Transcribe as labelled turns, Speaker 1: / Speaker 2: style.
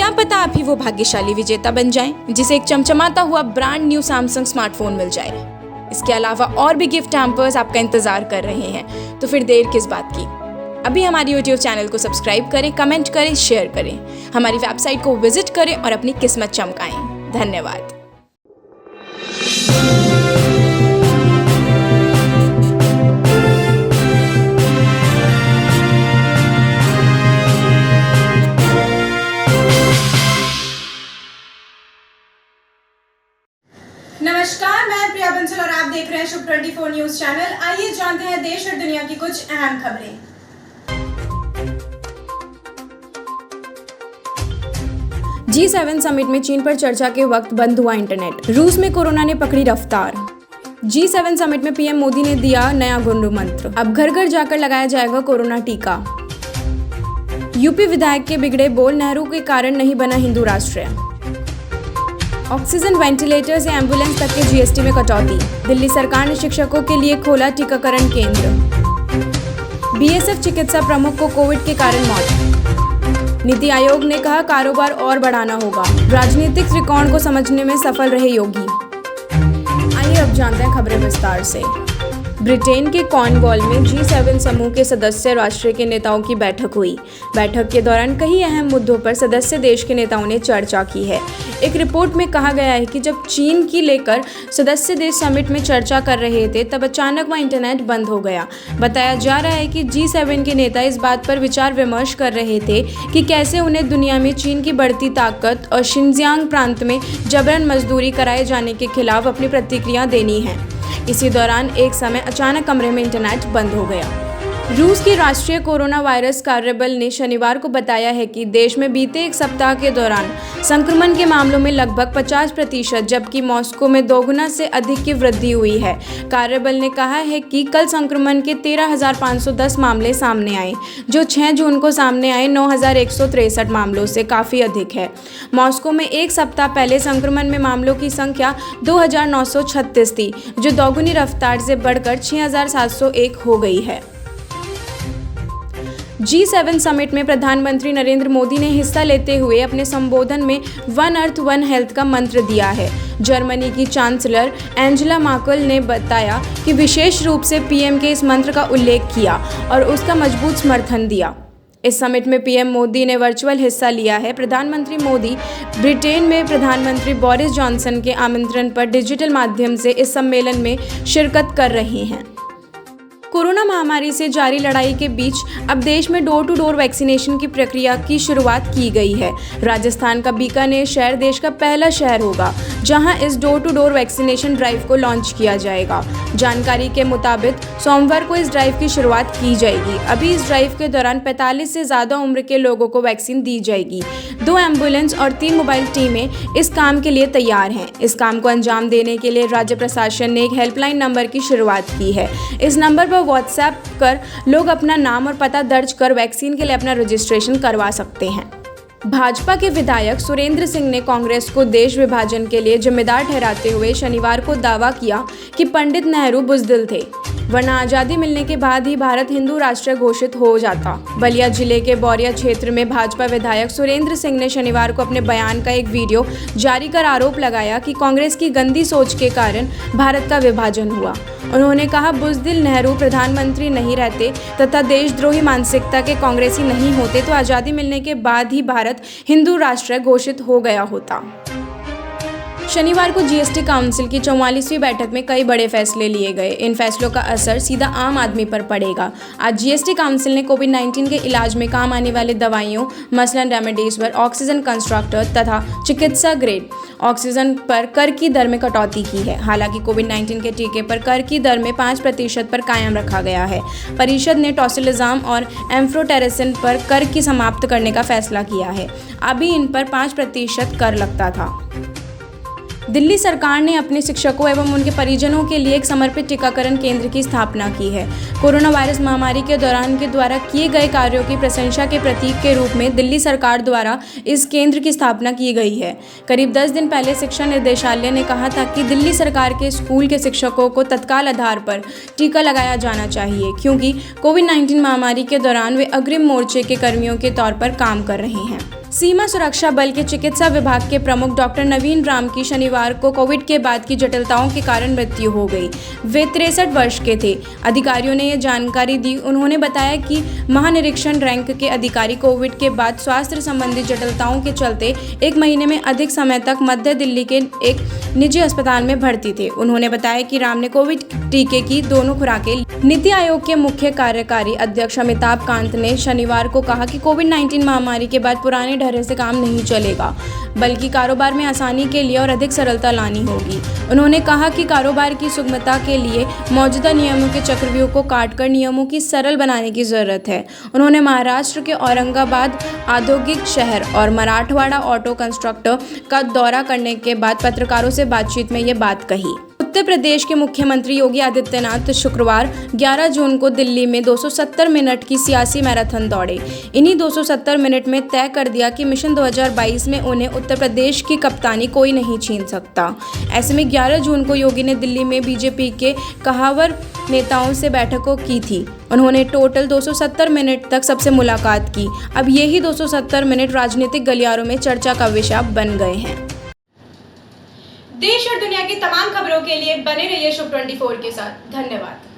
Speaker 1: क्या पता आप ही वो भाग्यशाली विजेता बन जाएं जिसे एक चमचमाता हुआ ब्रांड न्यू सैमसंग स्मार्टफोन मिल जाए। इसके अलावा और भी गिफ्ट हैम्पर्स आपका इंतजार कर रहे हैं, तो फिर देर किस बात की। अभी हमारी यूट्यूब चैनल को सब्सक्राइब करें, कमेंट करें, शेयर करें, हमारी वेबसाइट को विजिट करें और अपनी किस्मत चमकाएं। धन्यवाद।
Speaker 2: नमस्कार, मैं प्रिया बंसल और आप देख रहे हैं शुभ 24 न्यूज चैनल। आइए जानते हैं देश और दुनिया की कुछ अहम खबरें।
Speaker 1: G7 समिट में चीन पर चर्चा के वक्त बंद हुआ इंटरनेट। रूस में कोरोना ने पकड़ी रफ्तार। G7 समिट में पीएम मोदी ने दिया नया गुरु मंत्र। अब घर घर जाकर लगाया जाएगा कोरोना टीका। यूपी विधायक के बिगड़े बोल, नेहरू के कारण नहीं बना हिंदू राष्ट्र। ऑक्सीजन वेंटिलेटर से एम्बुलेंस तक के जीएसटी में कटौती। दिल्ली सरकार ने शिक्षकों के लिए खोला टीकाकरण केंद्र। बीएसएफ चिकित्सा प्रमुख को कोविड के कारण मौत। नीति आयोग ने कहा कारोबार और बढ़ाना होगा। राजनीतिक त्रिकोण को समझने में सफल रहे योगी। आइए अब जानते हैं खबरें विस्तार से। ब्रिटेन के कॉर्नवॉल में G7 समूह के सदस्य राष्ट्र के नेताओं की बैठक हुई। बैठक के दौरान कई अहम मुद्दों पर सदस्य देश के नेताओं ने चर्चा की है। एक रिपोर्ट में कहा गया है कि जब चीन की लेकर सदस्य देश समिट में चर्चा कर रहे थे, तब अचानक वह इंटरनेट बंद हो गया। बताया जा रहा है कि G7 के नेता इस बात पर विचार विमर्श कर रहे थे कि कैसे उन्हें दुनिया में चीन की बढ़ती ताकत और शिनजियांग प्रांत में जबरन मजदूरी कराए जाने के खिलाफ अपनी प्रतिक्रिया देनी है। इसी दौरान एक समय अचानक कमरे में इंटरनेट बंद हो गया। रूस की राष्ट्रीय कोरोना वायरस कार्यबल ने शनिवार को बताया है कि देश में बीते एक सप्ताह के दौरान संक्रमण के मामलों में लगभग 50%, जबकि मॉस्को में दोगुना से अधिक की वृद्धि हुई है। कार्यबल ने कहा है कि कल संक्रमण के 13,510 मामले सामने आए, जो 6 जून को सामने आए 9,163 मामलों से काफ़ी अधिक है। मॉस्को में एक सप्ताह पहले संक्रमण में मामलों की संख्या 2,936 थी, जो दोगुनी रफ्तार से बढ़कर 6,701 हो गई है। G7 समिट में प्रधानमंत्री नरेंद्र मोदी ने हिस्सा लेते हुए अपने संबोधन में वन अर्थ वन हेल्थ का मंत्र दिया है। जर्मनी की चांसलर एंजेला मर्केल ने बताया कि विशेष रूप से पीएम के इस मंत्र का उल्लेख किया और उसका मजबूत समर्थन दिया। इस समिट में पीएम मोदी ने वर्चुअल हिस्सा लिया है। प्रधानमंत्री मोदी ब्रिटेन में प्रधानमंत्री बोरिस जॉनसन के आमंत्रण पर डिजिटल माध्यम से इस सम्मेलन में शिरकत कर रहे हैं। कोरोना महामारी से जारी लड़ाई के बीच अब देश में डोर टू डोर वैक्सीनेशन की प्रक्रिया की शुरुआत की गई है। राजस्थान का बीकानेर शहर देश का पहला शहर होगा जहां इस door to door vaccination drive को लॉन्च किया जाएगा। जानकारी के मुताबिक सोमवार को इस ड्राइव की शुरुआत की जाएगी। अभी इस ड्राइव के दौरान 45 से ज़्यादा उम्र के लोगों को वैक्सीन दी जाएगी। 2 एम्बुलेंस और 3 मोबाइल टीमें इस काम के लिए तैयार हैं। इस काम को अंजाम देने के लिए राज्य प्रशासन ने एक हेल्पलाइन नंबर की शुरुआत की है। इस नंबर पर व्हाट्सएप कर लोग अपना नाम और पता दर्ज कर वैक्सीन के लिए अपना रजिस्ट्रेशन करवा सकते हैं। भाजपा के विधायक सुरेंद्र सिंह ने कांग्रेस को देश विभाजन के लिए जिम्मेदार ठहराते हुए शनिवार को दावा किया कि पंडित नेहरू बुज़दिल थे, वरना आज़ादी मिलने के बाद ही भारत हिंदू राष्ट्र घोषित हो जाता। बलिया जिले के बोरिया क्षेत्र में भाजपा विधायक सुरेंद्र सिंह ने शनिवार को अपने बयान का एक वीडियो जारी कर आरोप लगाया कि कांग्रेस की गंदी सोच के कारण भारत का विभाजन हुआ। उन्होंने कहा, बुज़दिल नेहरू प्रधानमंत्री नहीं रहते तथा देशद्रोही मानसिकता के कांग्रेसी नहीं होते तो आज़ादी मिलने के बाद ही भारत हिंदू राष्ट्र घोषित हो गया होता। शनिवार को जीएसटी काउंसिल की 44वीं बैठक में कई बड़े फैसले लिए गए। इन फैसलों का असर सीधा आम आदमी पर पड़ेगा। आज जीएसटी काउंसिल ने कोविड-19 के इलाज में काम आने वाली दवाइयों मसलन रेमडेसिविर, ऑक्सीजन कंसंट्रेटर तथा चिकित्सा ग्रेड ऑक्सीजन पर कर की दर में कटौती की है। हालांकि कोविड-19 के टीके पर कर की दर में 5% पर कायम रखा गया है। परिषद ने टोसिलिज़ुमाब और एम्फ्रोटेरेसिन पर कर की समाप्त करने का फैसला किया है। अभी इन पर 5% कर लगता था। दिल्ली सरकार ने अपने शिक्षकों एवं उनके परिजनों के लिए एक समर्पित टीकाकरण केंद्र की स्थापना की है। कोरोना वायरस महामारी के दौरान के द्वारा किए गए कार्यों की प्रशंसा के प्रतीक के रूप में दिल्ली सरकार द्वारा इस केंद्र की स्थापना की गई है। करीब 10 दिन पहले शिक्षा निर्देशालय ने कहा था कि दिल्ली सरकार के स्कूल के शिक्षकों को तत्काल आधार पर टीका लगाया जाना चाहिए, क्योंकि कोविड-19 महामारी के दौरान वे अग्रिम मोर्चे के कर्मियों के तौर पर काम कर रहे हैं। सीमा सुरक्षा बल के चिकित्सा विभाग के प्रमुख डॉक्टर नवीन राम की शनिवार को कोविड के बाद की जटिलताओं के कारण मृत्यु हो गई। वे 63 वर्ष के थे। अधिकारियों ने यह जानकारी दी। उन्होंने बताया कि महानिरीक्षण रैंक के अधिकारी कोविड के बाद स्वास्थ्य संबंधी जटिलताओं के चलते 1 महीने में अधिक समय तक मध्य दिल्ली के एक निजी अस्पताल में भर्ती थे। उन्होंने बताया कि राम ने कोविड टीके की दोनों खुराकें। नीति आयोग के मुख्य कार्यकारी अध्यक्ष अमिताभ कांत ने शनिवार को कहा कि कोविड-19 महामारी के बाद पुराने ढर्रे से काम नहीं चलेगा, बल्कि कारोबार में आसानी के लिए और अधिक सरलता लानी होगी। उन्होंने कहा कि कारोबार की सुगमता के लिए मौजूदा नियमों के चक्रव्यूह को काटकर नियमों की सरल बनाने की जरूरत है। उन्होंने महाराष्ट्र के औरंगाबाद औद्योगिक शहर और मराठवाड़ा ऑटो कंस्ट्रक्टर का दौरा करने के बाद पत्रकारों से बातचीत में ये बात कही। उत्तर प्रदेश के मुख्यमंत्री योगी आदित्यनाथ शुक्रवार 11 जून को दिल्ली में 270 मिनट की सियासी मैराथन दौड़े। इन्हीं 270 मिनट में तय कर दिया कि मिशन 2022 में उन्हें उत्तर प्रदेश की कप्तानी कोई नहीं छीन सकता। ऐसे में 11 जून को योगी ने दिल्ली में बीजेपी के कहावर नेताओं से बैठकों की थी। उन्होंने टोटल 270 मिनट तक सबसे मुलाकात की। अब यही 270 मिनट राजनीतिक गलियारों में चर्चा का विषय बन गए हैं।
Speaker 2: देश और दुनिया की तमाम खबरों के लिए बने रहिए शुभ 24 के साथ। धन्यवाद।